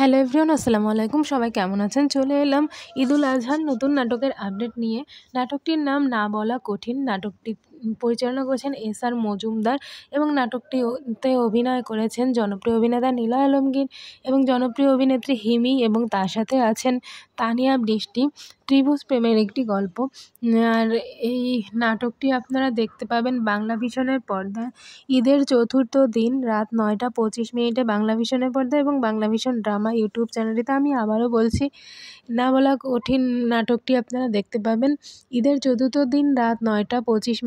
Hello everyone, আসসালামু আলাইকুম। সবাই কেমন আছেন? চলে এলাম ঈদুল আজহার নতুন নাটকের আপডেট নিয়ে। নাটকটির নাম না বলা কঠিন। নাটকটি পরিচালনা করেছেন এস.আর. মজুমদার এবং নাটকটিতে অভিনয় করেছেন জনপ্রিয় অভিনেতা নিলয় আলমগীর এবং জনপ্রিয় অভিনেত্রী হিমি, এবং তার সাথে আছেন তানিয়া বৃষ্টি। ত্রিভুজ প্রেমের একটি গল্প। আর এই নাটকটি আপনারা দেখতে পাবেন বাংলা ভিশনের পর্দায় ঈদের চতুর্থ দিন রাত 9টা 25 বাংলা ভিশনের পর্দায় এবং বাংলা ভিশন ড্রামা ইউটিউব চ্যানেলটিতে। আমি আবারও বলছি, না বলা কঠিন নাটকটি আপনারা দেখতে পাবেন ঈদের চতুর্থ দিন রাত 9টা 25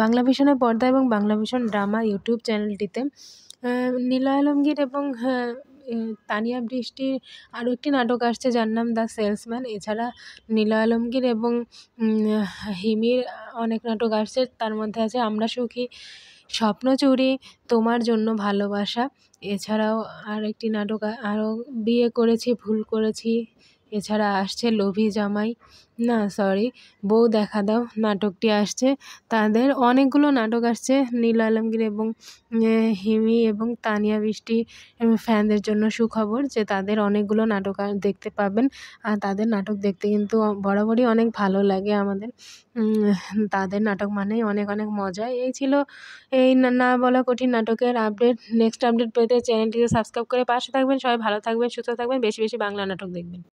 বাংলা ভিশনের পর্দায় এবং বাংলা ভিশন ড্রামা ইউটিউব চ্যানেলটিতে। নিলয় আলমগীর এবং তানিয়া বৃষ্টির আরও একটি নাটক আসছে যার নাম দ্য সেলসম্যান। এছাড়া নিলয় আলমগীর এবং হিমির অনেক নাটক আসছে, তার মধ্যে আছে আমরা সুখী, স্বপ্নচুরি, তোমার জন্য ভালোবাসা। এছাড়াও আরেকটি নাটক আরও বিয়ে করেছি ভুল করেছি। এছাড়া আসছে লোভী জামাই, না সরি, বউ দেখা দাও নাটকটি আসছে। তাদের অনেকগুলো নাটক আসছে। নিলয় আলমগীর এবং হিমি এবং তানিয়া বৃষ্টি ফ্যানদের জন্য সুখবর যে তাদের অনেকগুলো নাটক দেখতে পাবেন। আর তাদের নাটক দেখতে কিন্তু বরাবরই অনেক ভালো লাগে আমাদের। তাদের নাটক মানেই অনেক অনেক মজা। এই ছিল এই না বলা কঠিন নাটকের আপডেট। নেক্সট আপডেট পেতে চ্যানেলটিকে সাবস্ক্রাইব করে পাশে থাকবেন। সবাই ভালো থাকবেন, সুস্থ থাকবেন, বেশি বেশি বাংলা নাটক দেখবেন।